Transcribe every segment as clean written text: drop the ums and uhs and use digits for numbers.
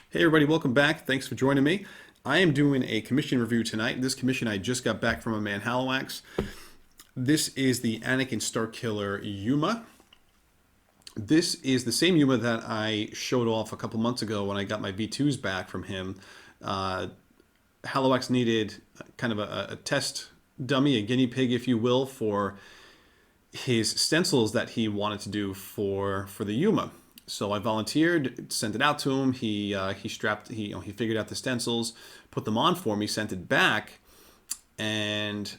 Hey everybody, welcome back. Thanks for joining me. I am doing a commission review tonight. This commission I just got back from a man Halliwax. This is the Anakin Starkiller Yuma. This is the same Yuma that I showed off a couple months ago when I got my V2s back from him. Halliwax needed kind of a test dummy, a guinea pig if you will, for his stencils that he wanted to do for the Yuma. So I volunteered, sent it out to him. He figured out the stencils, put them on for me, sent it back, and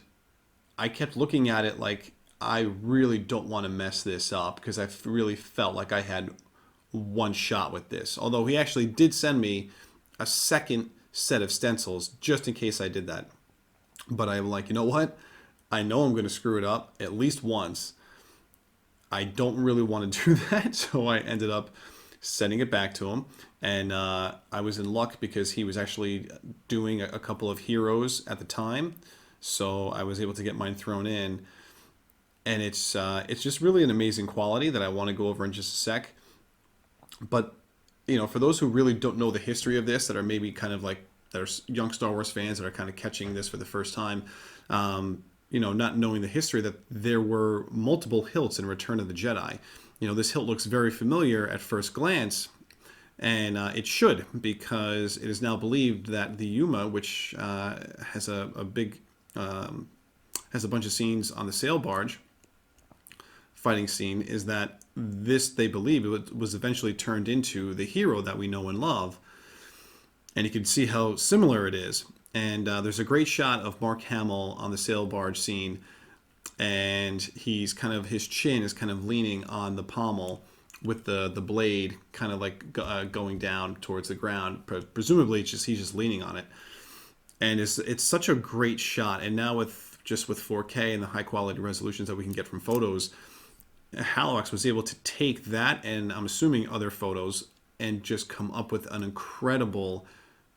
I kept looking at it like I really don't want to mess this up because I really felt like I had one shot with this. Although he actually did send me a second set of stencils just in case I did that. But I'm like, you know what? I know I'm going to screw it up at least once. I don't really want to do that, so I ended up sending it back to him. And I was in luck because he was actually doing a couple of heroes at the time, so I was able to get mine thrown in. And it's just really an amazing quality that I want to go over in just a sec. But for those who really don't know the history of this, that are maybe kind of like there's young Star Wars fans that are kind of catching this for the first time. Not knowing the history that there were multiple hilts in Return of the Jedi. This hilt looks very familiar at first glance, and it should, because it is now believed that the Yuma, which has a big has a bunch of scenes on the sail barge fighting scene, is that this, they believe, it was eventually turned into the hero that we know and love, and you can see how similar it is. And there's a great shot of Mark Hamill on the sail barge scene, and his chin is kind of leaning on the pommel with the blade kind of like going down towards the ground. Presumably, he's just leaning on it, and it's such a great shot. And now with 4K and the high quality resolutions that we can get from photos, Halliwax was able to take that, and I'm assuming other photos, and just come up with an incredible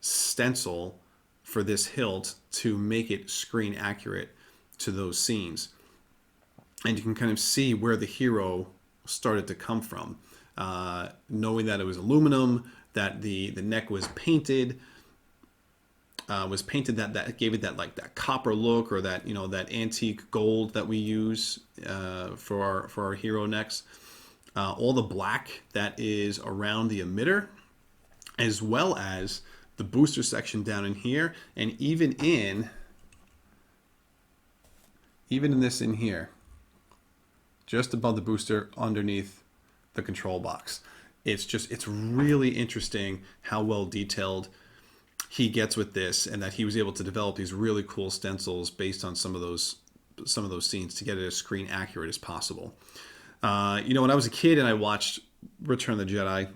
stencil for this hilt to make it screen accurate to those scenes. And you can kind of see where the hero started to come from, knowing that it was aluminum, that the neck was painted, that gave it that copper look, or that that antique gold that we use for our hero necks. All the black that is around the emitter, as well as the booster section down in here, and even in this in here, just above the booster, underneath the control box. It's really interesting how well detailed he gets with this, and that he was able to develop these really cool stencils based on some of those scenes to get it as screen accurate as possible. When I was a kid and I watched Return of the Jedi,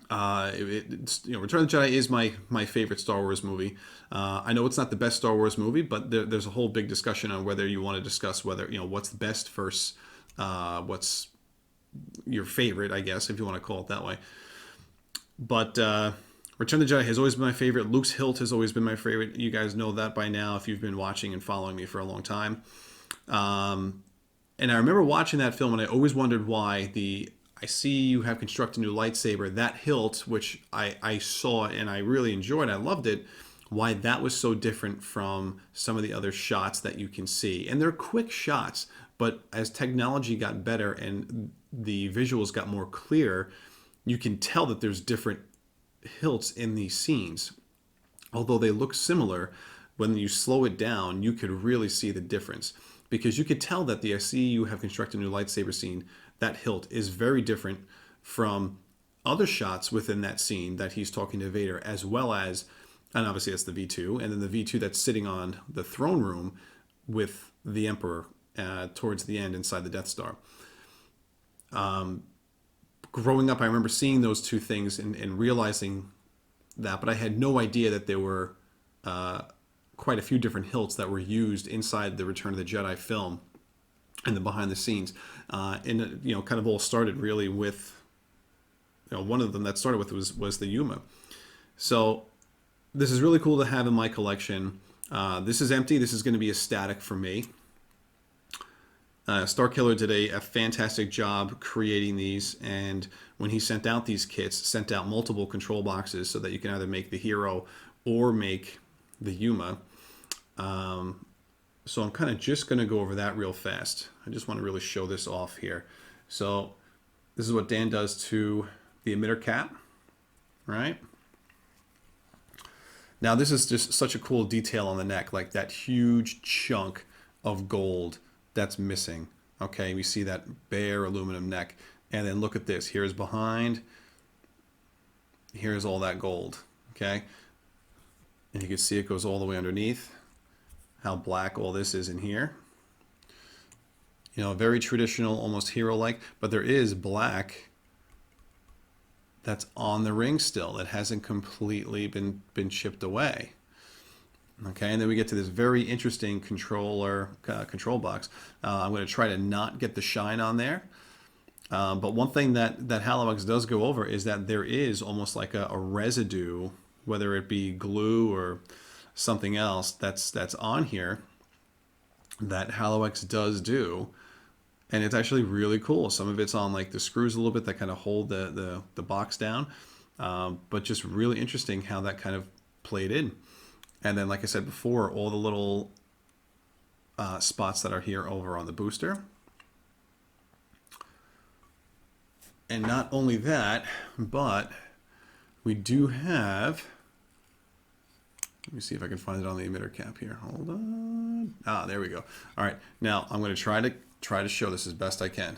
Return of the Jedi is my favorite Star Wars movie. I know it's not the best Star Wars movie, but there's a whole big discussion on whether you want to discuss whether what's the best versus what's your favorite, I guess, if you want to call it that way. But Return of the Jedi has always been my favorite. Luke's hilt has always been my favorite. You guys know that by now if you've been watching and following me for a long time. And I remember watching that film, and I always wondered why I see you have constructed a new lightsaber, that hilt, which I saw and I really enjoyed, I loved it, why that was so different from some of the other shots that you can see. And they're quick shots, but as technology got better and the visuals got more clear, you can tell that there's different hilts in these scenes. Although they look similar, when you slow it down, you could really see the difference. Because you could tell that the I see you have constructed a new lightsaber scene, that hilt is very different from other shots within that scene that he's talking to Vader, as well as, and obviously that's the V2, and then the V2 that's sitting on the throne room with the Emperor towards the end inside the Death Star. Growing up, I remember seeing those two things and realizing that, but I had no idea that there were quite a few different hilts that were used inside the Return of the Jedi film and the behind the scenes. And kind of all started really with, one of them that started with was the Yuma. So this is really cool to have in my collection. This is empty. This is going to be a static for me. Starkiller did a fantastic job creating these, and when he sent out these kits, sent out multiple control boxes so that you can either make the hero or make the Yuma. So I'm kind of just going to go over that real fast. I just want to really show this off here. So this is what Dan does to the emitter cap, right? Now this is just such a cool detail on the neck, like that huge chunk of gold that's missing. Okay, we see that bare aluminum neck. And then look at this. Here's behind. Here's all that gold. Okay. And you can see it goes all the way underneath. How black all this is in here. You know, very traditional, almost hero-like. But there is black that's on the ring still. That hasn't completely been chipped away. Okay, and then we get to this very interesting control box. I'm going to try to not get the shine on there. But one thing that Halliwax does go over is that there is almost like a residue, whether it be glue or something else that's on here that Halliwax does do. And it's actually really cool. Some of it's on like the screws a little bit that kind of hold the box down. But just really interesting how that kind of played in. And then, like I said before, all the little spots that are here over on the booster. And not only that, but we do have, let me see if I can find it on the emitter cap here. Hold on. Ah, there we go. All right, now I'm going to try to show this as best I can.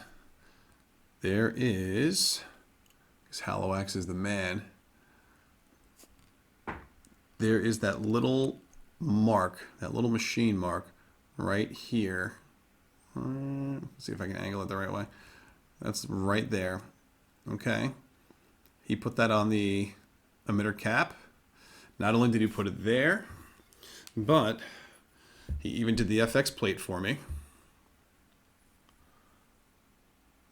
There is, because Halliwax is the man, there is that little mark, that little machine mark right here. Let's see if I can angle it the right way. That's right there. Okay. He put that on the emitter cap. Not only did he put it there, but he even did the FX plate for me.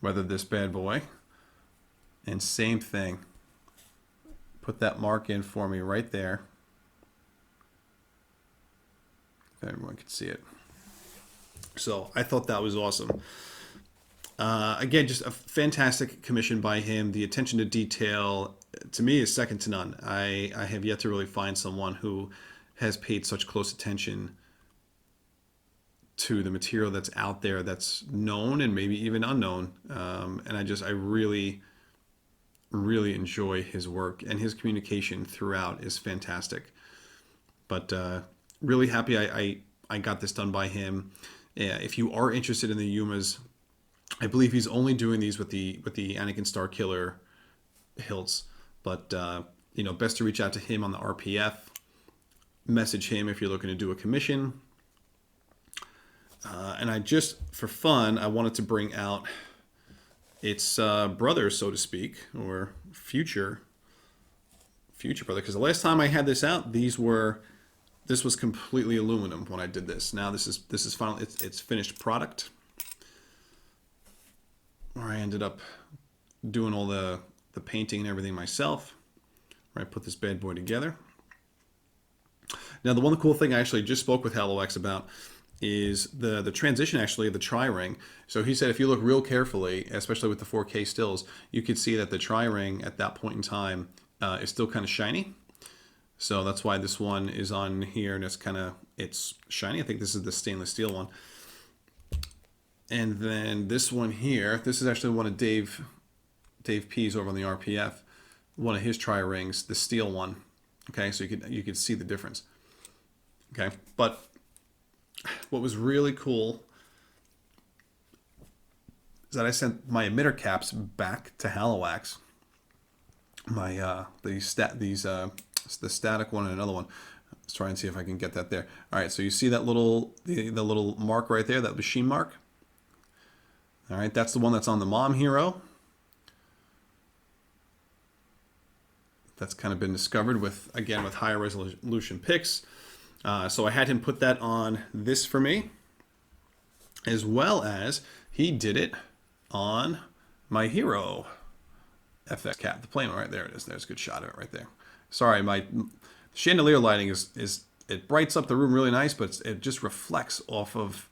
Weathered this bad boy. And same thing. Put that mark in for me right there. If everyone can see it. So I thought that was awesome. Again, just a fantastic commission by him. The attention to detail, to me, is second to none. I have yet to really find someone who has paid such close attention to the material that's out there that's known and maybe even unknown. And I really, really enjoy his work, and his communication throughout is fantastic. But really happy I got this done by him. If you are interested in the Yumas, I believe he's only doing these with the Anakin Starkiller hilts. But you know, best to reach out to him on the RPF. Message him if you're looking to do a commission. And I just, for fun, I wanted to bring out its brother, so to speak, or future brother. Because the last time I had this out, this was completely aluminum when I did this. Now this is finally it's finished product. Where I ended up doing all the painting and everything myself. Where I put this bad boy together. Now the one cool thing I actually just spoke with Halliwax about is the transition actually of the tri-ring. So he said if you look real carefully, especially with the 4K stills, you could see that the tri-ring at that point in time is still kind of shiny. So that's why this one is on here and it's shiny. I think this is the stainless steel one. And then this one here, this is actually one of Dave P's over on the RPF, one of his tri-rings, the steel one. Okay, so you could see the difference. Okay, but what was really cool is that I sent my emitter caps back to Halliwax. The static one and another one. Let's try and see if I can get that there. All right, so you see that the little mark right there, that machine mark. All right, that's the one that's on the mom hero. That's kind of been discovered with higher resolution pics. So I had him put that on this for me, as well as he did it on my hero FX cap, the plain one. Right there it is. There's a good shot of it right there. Sorry, my chandelier lighting is it brights up the room really nice, but it just reflects off of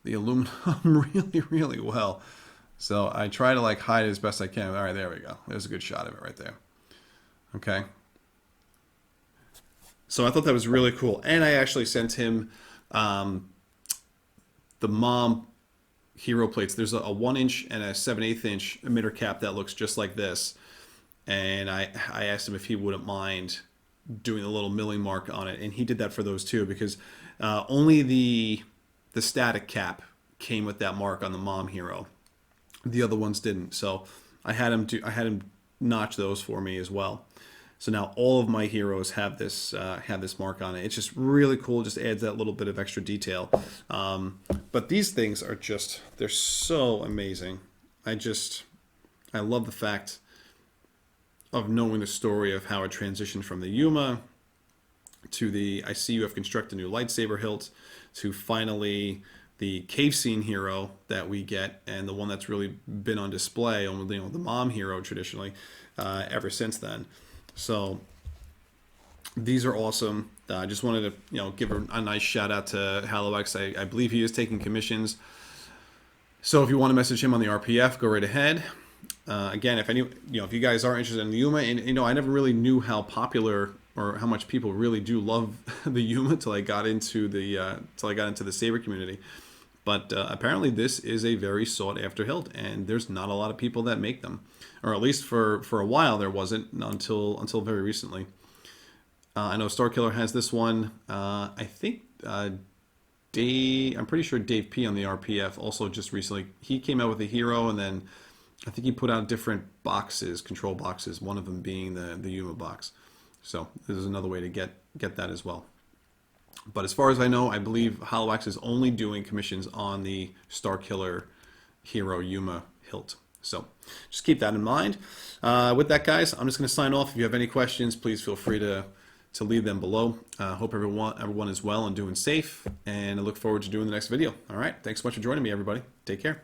the aluminum really, really well. So I try to like hide it as best I can. All right, there we go. There's a good shot of it right there. Okay. So I thought that was really cool. And I actually sent him the mom hero plates. There's a 1 inch and a 7/8 inch emitter cap that looks just like this. And I asked him if he wouldn't mind doing a little milling mark on it, and he did that for those too, because only the static cap came with that mark on the mom hero. The other ones didn't. So I had him notch those for me as well. So now all of my heroes have this mark on it. It's just really cool. Just adds that little bit of extra detail. But these things are they're so amazing. I love the fact of knowing the story of how it transitioned from the Yuma to the I see you have constructed a new lightsaber hilt to finally the cave scene hero that we get, and the one that's really been on display on the mom hero traditionally ever since then. So these are awesome. I just wanted to give a nice shout out to Halliwax. I believe he is taking commissions. So if you want to message him on the RPF, go right ahead. Again, if you guys are interested in the Yuma, and I never really knew how popular or how much people really do love the Yuma till I got into the saber community. But apparently this is a very sought after hilt, and there's not a lot of people that make them, or at least for a while there wasn't until very recently. I know Starkiller has this one. I think I'm pretty sure Dave P on the RPF also just recently, he came out with a hero, and then I think he put out different boxes, control boxes, one of them being the Yuma box. So this is another way to get that as well. But as far as I know, I believe Halliwax is only doing commissions on the Starkiller hero Yuma hilt. So just keep that in mind. With that, guys, I'm just going to sign off. If you have any questions, please feel free to leave them below. Hope everyone is well and doing safe, and I look forward to doing the next video. All right, thanks so much for joining me, everybody. Take care.